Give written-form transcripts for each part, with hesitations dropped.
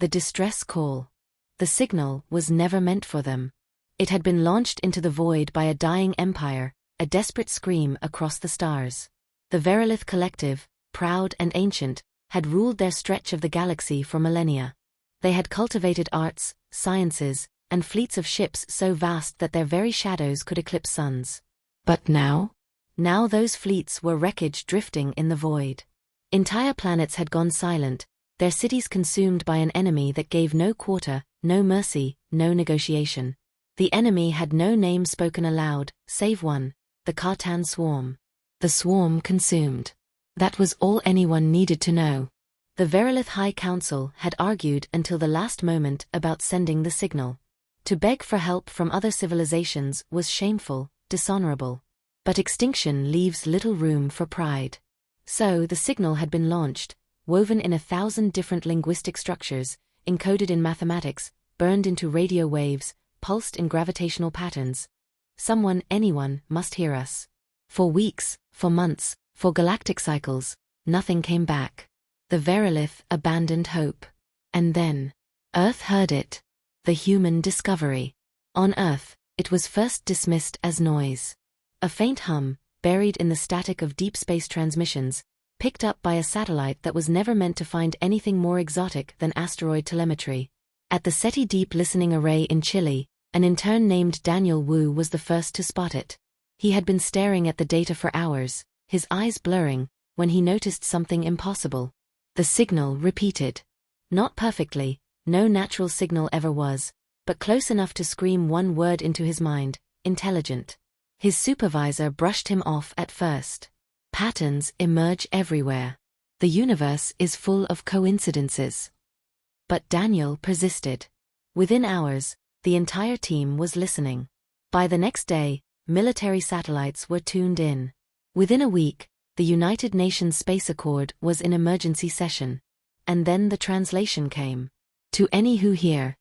The distress call. The signal was never meant for them. It had been launched into the void by a dying empire, a desperate scream across the stars. The Verilith Collective, proud and ancient, had ruled their stretch of the galaxy for millennia. They had cultivated arts, sciences, and fleets of ships so vast that their very shadows could eclipse suns. But now? Now those fleets were wreckage drifting in the void. Entire planets had gone silent, their cities consumed by an enemy that gave no quarter, no mercy, no negotiation. The enemy had no name spoken aloud, save one, the Cartan Swarm. The Swarm consumed. That was all anyone needed to know. The Verilith High Council had argued until the last moment about sending the signal. To beg for help from other civilizations was shameful, dishonorable. But extinction leaves little room for pride. So the signal had been launched, woven in 1,000 different linguistic structures, encoded in mathematics, burned into radio waves, pulsed in gravitational patterns. Someone, anyone, must hear us. For weeks, for months, for galactic cycles, nothing came back. The Verilith abandoned hope. And then, Earth heard it. The human discovery. On Earth, it was first dismissed as noise. A faint hum, buried in the static of deep space transmissions, picked up by a satellite that was never meant to find anything more exotic than asteroid telemetry. At the SETI Deep Listening Array in Chile, an intern named Daniel Wu was the first to spot it. He had been staring at the data for hours, his eyes blurring, when he noticed something impossible. The signal repeated. Not perfectly, no natural signal ever was, but close enough to scream one word into his mind: intelligent. His supervisor brushed him off at first. Patterns emerge everywhere. The universe is full of coincidences. But Daniel persisted. Within hours, the entire team was listening. By the next day, military satellites were tuned in. Within a week, the United Nations Space Accord was in emergency session. And then the translation came. To any who hear,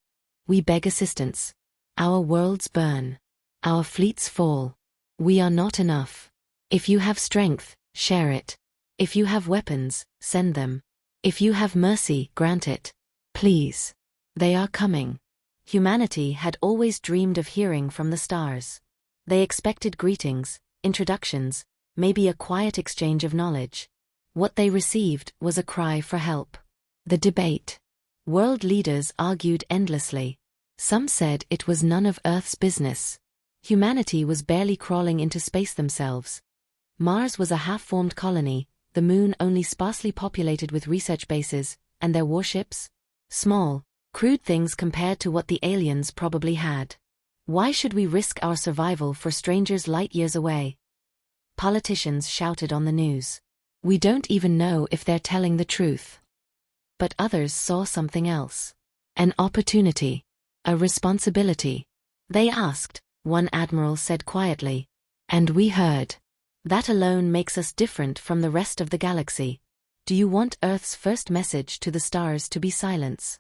we beg assistance. Our worlds burn. Our fleets fall. We are not enough. If you have strength, share it. If you have weapons, send them. If you have mercy, grant it. Please. They are coming. Humanity had always dreamed of hearing from the stars. They expected greetings, introductions, maybe a quiet exchange of knowledge. What they received was a cry for help. The debate. World leaders argued endlessly. Some said it was none of Earth's business. Humanity was barely crawling into space themselves. Mars was a half-formed colony, the Moon only sparsely populated with research bases, and their warships? Small, crude things compared to what the aliens probably had. Why should we risk our survival for strangers light years away? Politicians shouted on the news. We don't even know if they're telling the truth. But others saw something else. An opportunity. A responsibility. They asked, one admiral said quietly. And we heard. That alone makes us different from the rest of the galaxy. Do you want Earth's first message to the stars to be silence?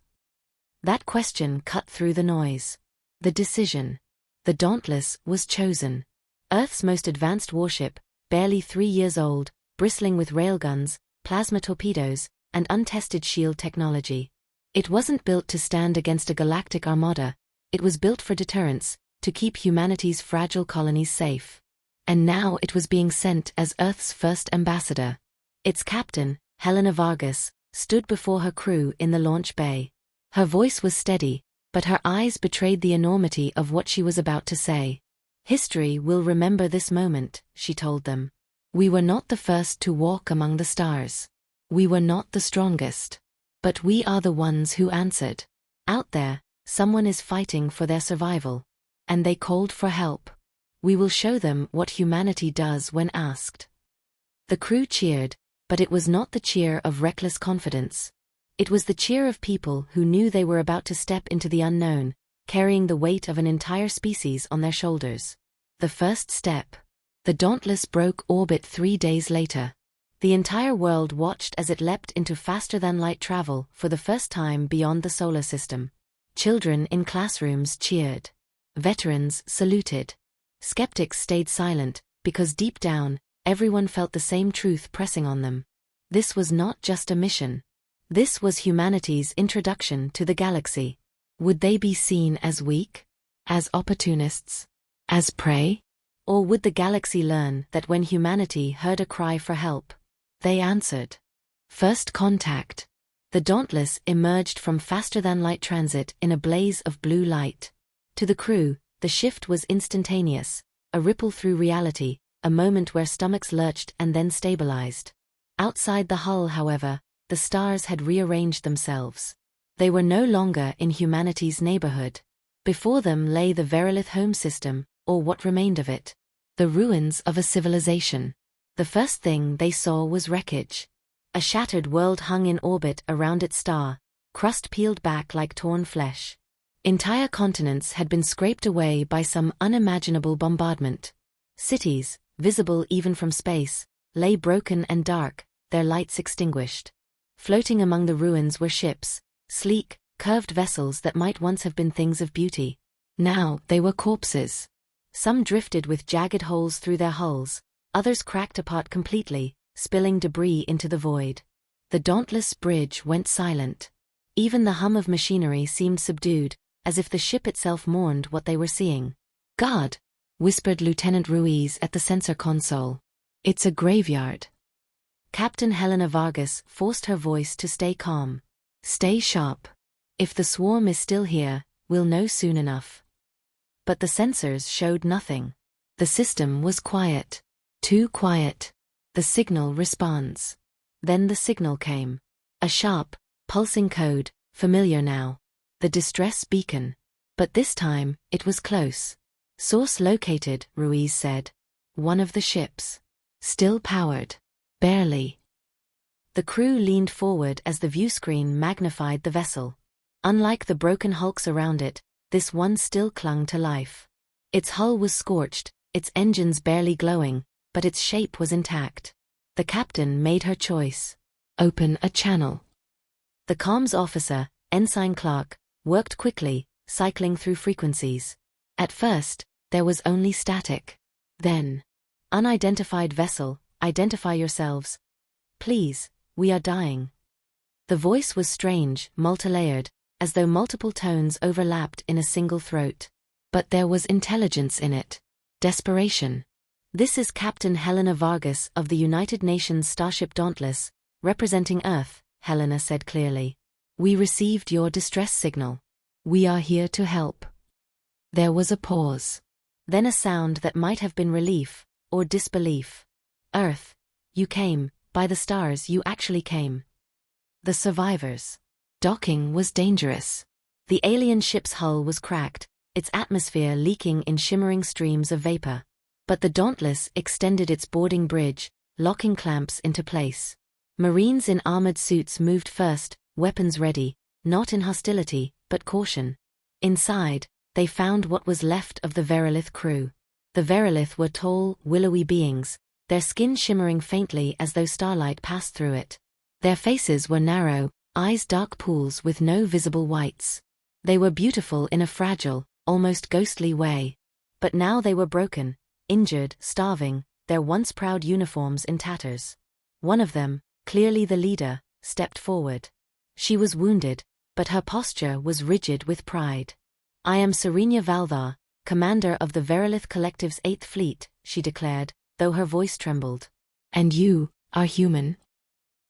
That question cut through the noise. The decision. The Dauntless was chosen. Earth's most advanced warship, barely 3 years old, bristling with railguns, plasma torpedoes, and untested shield technology. It wasn't built to stand against a galactic armada, it was built for deterrence, to keep humanity's fragile colonies safe. And now it was being sent as Earth's first ambassador. Its captain, Captain Vargas, stood before her crew in the launch bay. Her voice was steady, but her eyes betrayed the enormity of what she was about to say. History will remember this moment, she told them. We were not the first to walk among the stars. We were not the strongest. But we are the ones who answered. Out there, someone is fighting for their survival. And they called for help. We will show them what humanity does when asked. The crew cheered, but it was not the cheer of reckless confidence. It was the cheer of people who knew they were about to step into the unknown, carrying the weight of an entire species on their shoulders. The first step. The Dauntless broke orbit 3 days later. The entire world watched as it leapt into faster-than-light travel for the first time beyond the solar system. Children in classrooms cheered. Veterans saluted. Skeptics stayed silent, because deep down, everyone felt the same truth pressing on them. This was not just a mission. This was humanity's introduction to the galaxy. Would they be seen as weak? As opportunists? As prey? Or would the galaxy learn that when humanity heard a cry for help, they answered? First contact. The Dauntless emerged from faster-than-light transit in a blaze of blue light. To the crew, the shift was instantaneous, a ripple through reality, a moment where stomachs lurched and then stabilized. Outside the hull, however, the stars had rearranged themselves. They were no longer in humanity's neighborhood. Before them lay the Verilith home system, or what remained of it. The ruins of a civilization. The first thing they saw was wreckage. A shattered world hung in orbit around its star, crust peeled back like torn flesh. Entire continents had been scraped away by some unimaginable bombardment. Cities, visible even from space, lay broken and dark, their lights extinguished. Floating among the ruins were ships, sleek, curved vessels that might once have been things of beauty. Now they were corpses. Some drifted with jagged holes through their hulls, others cracked apart completely, spilling debris into the void. The Dauntless bridge went silent. Even the hum of machinery seemed subdued, as if the ship itself mourned what they were seeing. "God," whispered Lieutenant Ruiz at the sensor console. "It's a graveyard." Captain Helena Vargas forced her voice to stay calm. "Stay sharp. If the swarm is still here, we'll know soon enough." But the sensors showed nothing. The system was quiet. Too quiet. The signal responds. Then the signal came. A sharp, pulsing code, familiar now. The distress beacon. But this time, it was close. "Source located," Ruiz said. "One of the ships. Still powered. Barely." The crew leaned forward as the viewscreen magnified the vessel. Unlike the broken hulks around it, this one still clung to life. Its hull was scorched, its engines barely glowing, but its shape was intact. The captain made her choice. Open a channel. The comms officer, Ensign Clark, worked quickly, cycling through frequencies. At first, there was only static. Then, "Unidentified vessel, identify yourselves. Please, we are dying." The voice was strange, multi-layered, as though multiple tones overlapped in a single throat. But there was intelligence in it. Desperation. "This is Captain Helena Vargas of the United Nations starship Dauntless, representing Earth," Helena said clearly. "We received your distress signal. We are here to help." There was a pause. Then a sound that might have been relief, or disbelief. "Earth, you came, by the stars you actually came." The survivors. Docking was dangerous. The alien ship's hull was cracked, its atmosphere leaking in shimmering streams of vapor. But the Dauntless extended its boarding bridge, locking clamps into place. Marines in armored suits moved first, weapons ready, not in hostility, but caution. Inside, they found what was left of the Verilith crew. The Verilith were tall, willowy beings, their skin shimmering faintly as though starlight passed through it. Their faces were narrow, eyes dark pools with no visible whites. They were beautiful in a fragile, almost ghostly way. But now they were broken, injured, starving, their once proud uniforms in tatters. One of them, clearly the leader, stepped forward. She was wounded, but her posture was rigid with pride. "I am Serenia Valvar, commander of the Verilith Collective's 8th Fleet," she declared, though her voice trembled. "And you are human?"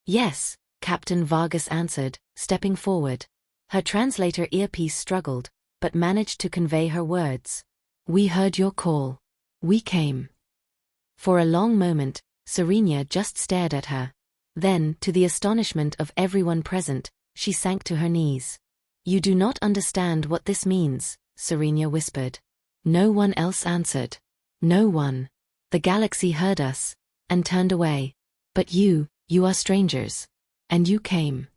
"Yes," Captain Vargas answered, stepping forward. Her translator earpiece struggled, but managed to convey her words. "We heard your call. We came." For a long moment, Serenia just stared at her. Then, to the astonishment of everyone present, she sank to her knees. "You do not understand what this means," Serenia whispered. No one else answered. No one. The galaxy heard us, and turned away. But you are strangers. And you came.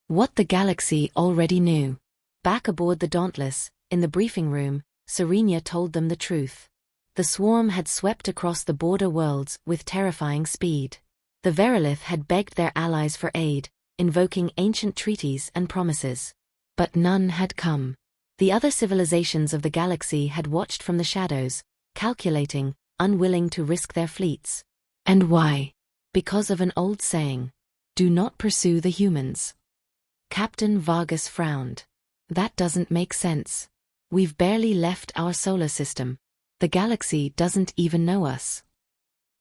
What the galaxy already knew. Back aboard the Dauntless, in the briefing room, Serenia told them the truth. The swarm had swept across the border worlds with terrifying speed. The Verilith had begged their allies for aid, invoking ancient treaties and promises. But none had come. The other civilizations of the galaxy had watched from the shadows, calculating, unwilling to risk their fleets. And why? Because of an old saying. Do not pursue the humans. Captain Vargas frowned. That doesn't make sense. We've barely left our solar system. The galaxy doesn't even know us.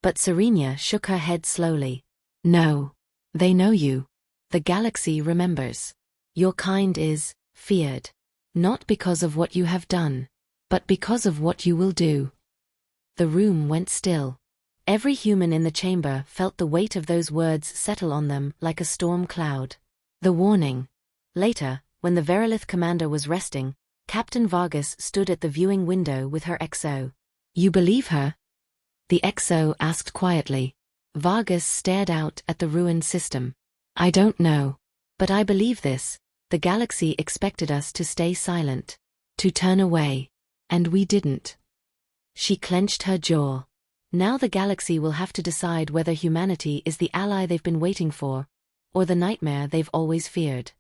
But Serenia shook her head slowly. No. They know you. The galaxy remembers. Your kind is feared. Not because of what you have done, but because of what you will do. The room went still. Every human in the chamber felt the weight of those words settle on them like a storm cloud. The warning. Later, when the Verilith commander was resting, Captain Vargas stood at the viewing window with her XO. You believe her? The XO asked quietly. Vargas stared out at the ruined system. I don't know. But I believe this. The galaxy expected us to stay silent. To turn away. And we didn't. She clenched her jaw. Now the galaxy will have to decide whether humanity is the ally they've been waiting for, or the nightmare they've always feared.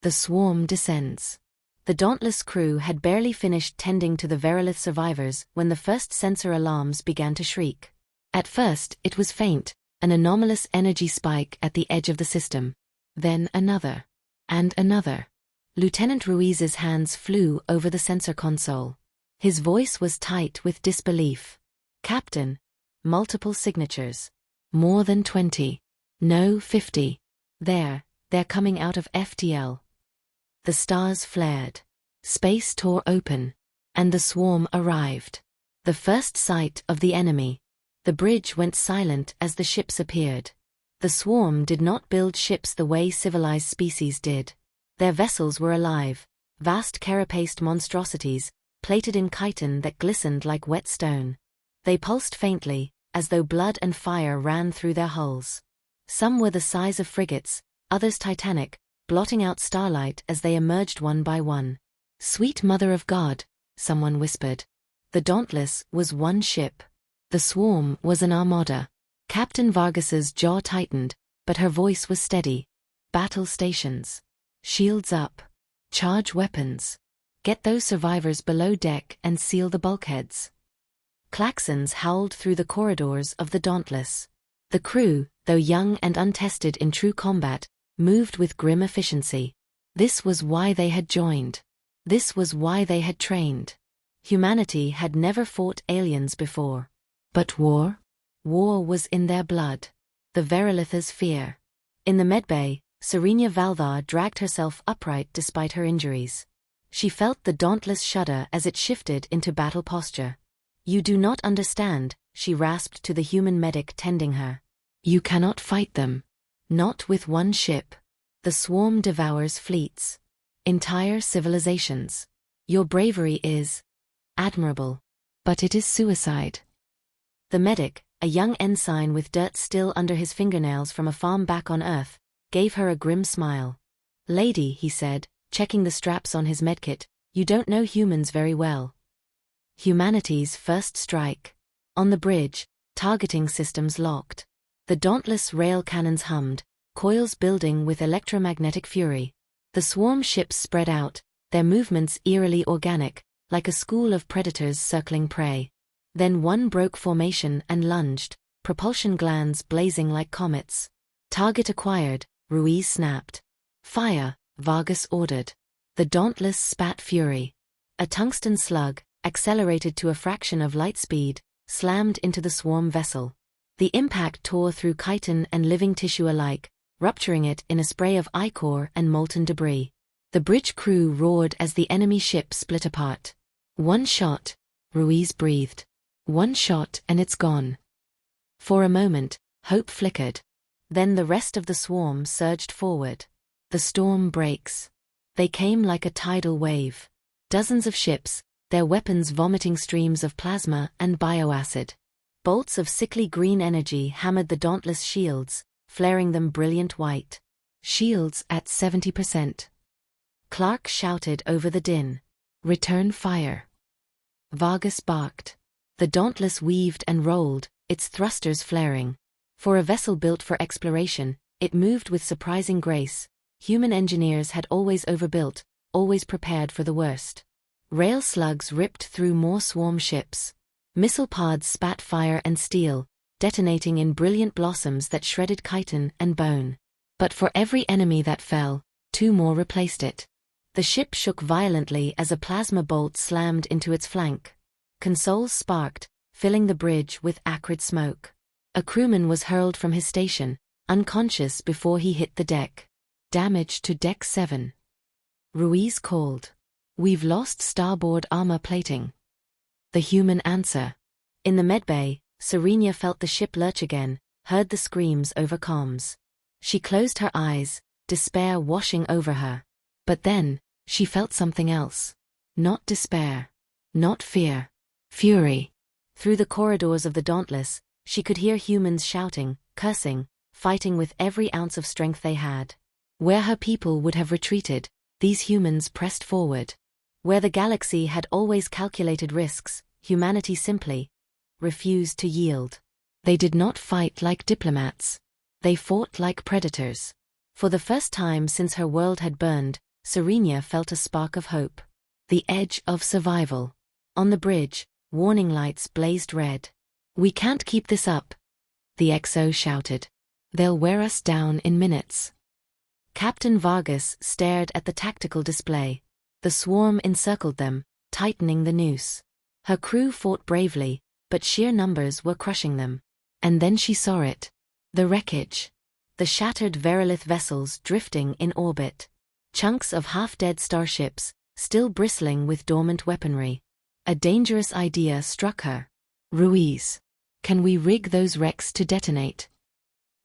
The swarm descends. The Dauntless crew had barely finished tending to the Verilith survivors when the first sensor alarms began to shriek. At first, it was faint, an anomalous energy spike at the edge of the system. Then another. And another. Lieutenant Ruiz's hands flew over the sensor console. His voice was tight with disbelief. Captain. Multiple signatures. More than 20. No, 50. They're coming out of FTL. The stars flared. Space tore open. And the swarm arrived. The first sight of the enemy. The bridge went silent as the ships appeared. The swarm did not build ships the way civilized species did. Their vessels were alive, vast carapaced monstrosities, plated in chitin that glistened like wet stone. They pulsed faintly, as though blood and fire ran through their hulls. Some were the size of frigates, others titanic, blotting out starlight as they emerged one by one. Sweet Mother of God, someone whispered. The Dauntless was one ship. The swarm was an armada. Captain Vargas's jaw tightened, but her voice was steady. Battle stations. Shields up. Charge weapons. Get those survivors below deck and seal the bulkheads. Klaxons howled through the corridors of the Dauntless. The crew, though young and untested in true combat, moved with grim efficiency. This was why they had joined. This was why they had trained. Humanity had never fought aliens before. But war? War was in their blood. The Verilith's fear. In the medbay, Serenia Valdar dragged herself upright despite her injuries. She felt the Dauntless shudder as it shifted into battle posture. You do not understand, she rasped to the human medic tending her. You cannot fight them. Not with one ship. The swarm devours fleets. Entire civilizations. Your bravery is admirable. But it is suicide. The medic, a young ensign with dirt still under his fingernails from a farm back on Earth, gave her a grim smile. Lady, he said, checking the straps on his medkit, you don't know humans very well. Humanity's first strike. On the bridge, targeting systems locked. The Dauntless rail cannons hummed, coils building with electromagnetic fury. The swarm ships spread out, their movements eerily organic, like a school of predators circling prey. Then one broke formation and lunged, propulsion glands blazing like comets. Target acquired, Ruiz snapped. Fire, Vargas ordered. The Dauntless spat fury. A tungsten slug, accelerated to a fraction of light speed, slammed into the swarm vessel. The impact tore through chitin and living tissue alike, rupturing it in a spray of ichor and molten debris. The bridge crew roared as the enemy ship split apart. One shot, Ruiz breathed. One shot and it's gone. For a moment, hope flickered. Then the rest of the swarm surged forward. The storm breaks. They came like a tidal wave. Dozens of ships, their weapons vomiting streams of plasma and bioacid. Bolts of sickly green energy hammered the Dauntless shields, flaring them brilliant white. Shields at 70%. Clark shouted over the din. Return fire. Vargas barked. The Dauntless weaved and rolled, its thrusters flaring. For a vessel built for exploration, it moved with surprising grace. Human engineers had always overbuilt, always prepared for the worst. Rail slugs ripped through more swarm ships. Missile pods spat fire and steel, detonating in brilliant blossoms that shredded chitin and bone. But for every enemy that fell, 2 more replaced it. The ship shook violently as a plasma bolt slammed into its flank. Consoles sparked, filling the bridge with acrid smoke. A crewman was hurled from his station, unconscious before he hit the deck. Damage to Deck 7. Ruiz called. "We've lost starboard armor plating." The human answer. In the medbay, Serenia felt the ship lurch again, heard the screams over comms. She closed her eyes, despair washing over her. But then, she felt something else. Not despair. Not fear. Fury. Through the corridors of the Dauntless, she could hear humans shouting, cursing, fighting with every ounce of strength they had. Where her people would have retreated, these humans pressed forward. Where the galaxy had always calculated risks, humanity simply refused to yield. They did not fight like diplomats. They fought like predators. For the first time since her world had burned, Serenia felt a spark of hope. The edge of survival. On the bridge, warning lights blazed red. "We can't keep this up," the XO shouted. "They'll wear us down in minutes." Captain Vargas stared at the tactical display. The swarm encircled them, tightening the noose. Her crew fought bravely, but sheer numbers were crushing them. And then she saw it. The wreckage. The shattered Verilith vessels drifting in orbit. Chunks of half-dead starships, still bristling with dormant weaponry. A dangerous idea struck her. "Ruiz. Can we rig those wrecks to detonate?"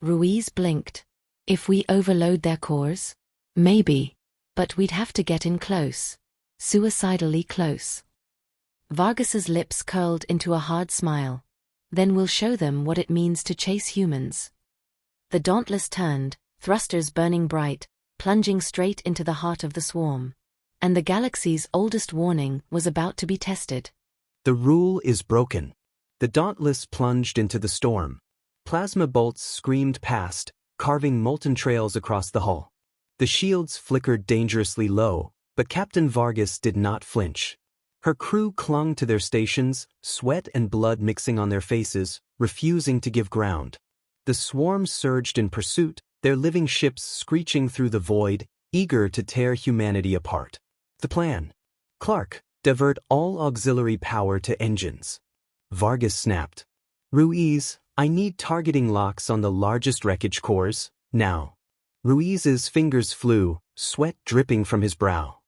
Ruiz blinked. "If we overload their cores? Maybe. But we'd have to get in close. Suicidally close." Vargas's lips curled into a hard smile. "Then we'll show them what it means to chase humans." The Dauntless turned, thrusters burning bright, plunging straight into the heart of the swarm. And the galaxy's oldest warning was about to be tested. The rule is broken. The Dauntless plunged into the storm. Plasma bolts screamed past, carving molten trails across the hull. The shields flickered dangerously low, but Captain Vargas did not flinch. Her crew clung to their stations, sweat and blood mixing on their faces, refusing to give ground. The swarm surged in pursuit, their living ships screeching through the void, eager to tear humanity apart. The plan. "Clark, divert all auxiliary power to engines." Vargas snapped. "Ruiz, I need targeting locks on the largest wreckage cores, now." Ruiz's fingers flew, sweat dripping from his brow.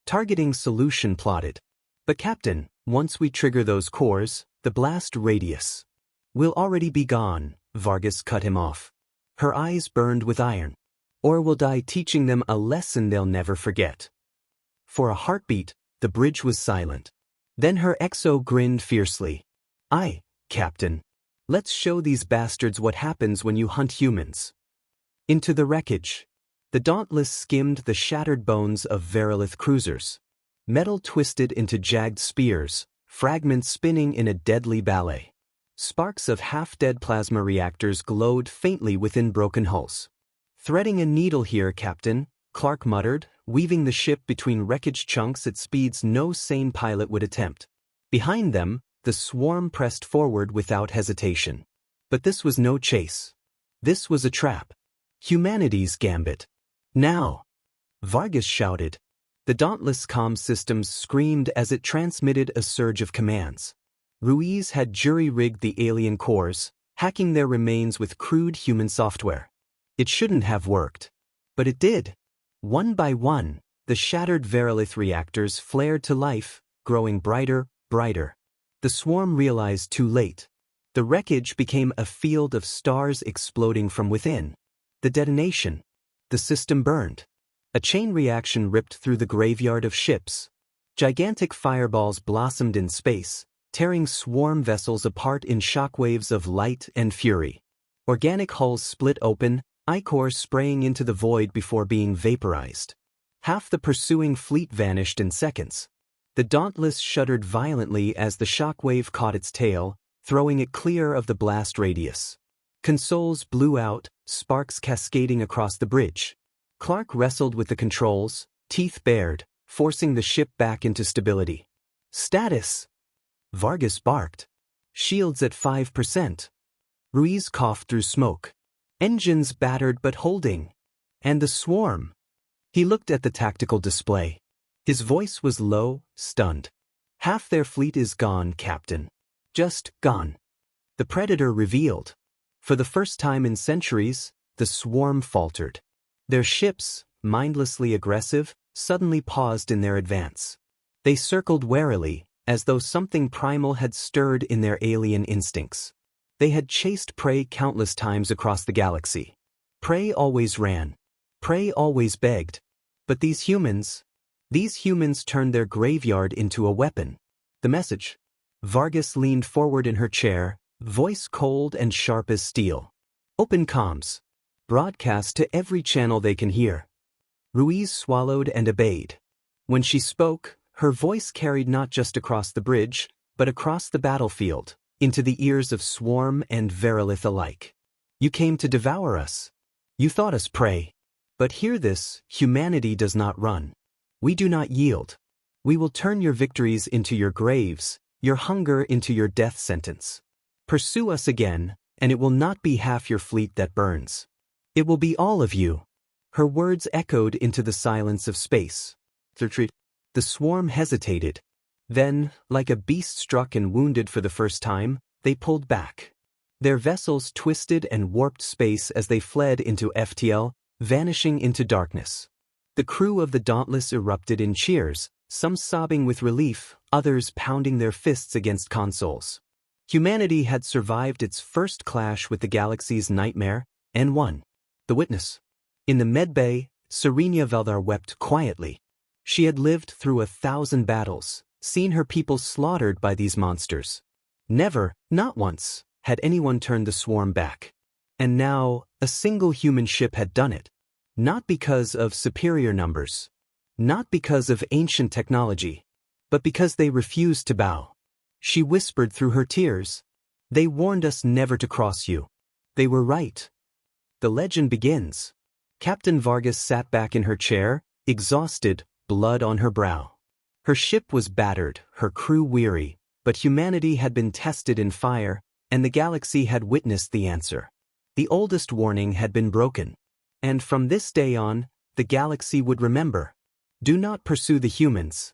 Targeting solution plotted. "But Captain, once we trigger those cores, the blast radius will already be gone," Vargas cut him off. Her eyes burned with iron. "Or we'll die teaching them a lesson they'll never forget." For a heartbeat, the bridge was silent. Then her XO grinned fiercely. "Aye, Captain. Let's show these bastards what happens when you hunt humans." Into the wreckage. The Dauntless skimmed the shattered bones of Verilith cruisers. Metal twisted into jagged spears, fragments spinning in a deadly ballet. Sparks of half-dead plasma reactors glowed faintly within broken hulls. "Threading a needle here, Captain," Clark muttered, weaving the ship between wreckage chunks at speeds no sane pilot would attempt. Behind them, the swarm pressed forward without hesitation. But this was no chase. This was a trap. Humanity's gambit. "Now!" Vargas shouted. The Dauntless comm systems screamed as it transmitted a surge of commands. Ruiz had jury-rigged the alien cores, hacking their remains with crude human software. It shouldn't have worked. But it did. One by one, the shattered Verilith reactors flared to life, growing brighter, brighter. The swarm realized too late. The wreckage became a field of stars exploding from within. The detonation. The system burned. A chain reaction ripped through the graveyard of ships. Gigantic fireballs blossomed in space, tearing swarm vessels apart in shockwaves of light and fury. Organic hulls split open, ichor spraying into the void before being vaporized. Half the pursuing fleet vanished in seconds. The Dauntless shuddered violently as the shockwave caught its tail, throwing it clear of the blast radius. Consoles blew out, sparks cascading across the bridge. Clark wrestled with the controls, teeth bared, forcing the ship back into stability. "Status!" Vargas barked. "Shields at 5%. Ruiz coughed through smoke. "Engines battered but holding." "And the swarm?" He looked at the tactical display. His voice was low, stunned. "Half their fleet is gone, Captain. Just gone." The Predator revealed. For the first time in centuries, the swarm faltered. Their ships, mindlessly aggressive, suddenly paused in their advance. They circled warily, as though something primal had stirred in their alien instincts. They had chased prey countless times across the galaxy. Prey always ran. Prey always begged. But these humans turned their graveyard into a weapon. The message. Vargas leaned forward in her chair, voice cold and sharp as steel. "Open comms. Broadcast to every channel they can hear." Ruiz swallowed and obeyed. When she spoke, her voice carried not just across the bridge, but across the battlefield, into the ears of Swarm and Verilith alike. "You came to devour us. You thought us prey. But hear this, humanity does not run. We do not yield. We will turn your victories into your graves, your hunger into your death sentence. Pursue us again, and it will not be half your fleet that burns. It will be all of you." Her words echoed into the silence of space. "Retreat." The swarm hesitated. Then, like a beast struck and wounded for the first time, they pulled back. Their vessels twisted and warped space as they fled into FTL, vanishing into darkness. The crew of the Dauntless erupted in cheers, some sobbing with relief, others pounding their fists against consoles. Humanity had survived its first clash with the galaxy's nightmare, and won. The witness. In the medbay, Serenia Veldar wept quietly. She had lived through 1,000 battles, seen her people slaughtered by these monsters. Never, not once, had anyone turned the swarm back. And now, a single human ship had done it. Not because of superior numbers. Not because of ancient technology. But because they refused to bow. She whispered through her tears. "They warned us never to cross you. They were right." The legend begins. Captain Vargas sat back in her chair, exhausted, blood on her brow. Her ship was battered, her crew weary, but humanity had been tested in fire, and the galaxy had witnessed the answer. The oldest warning had been broken. And from this day on, the galaxy would remember. Do not pursue the humans.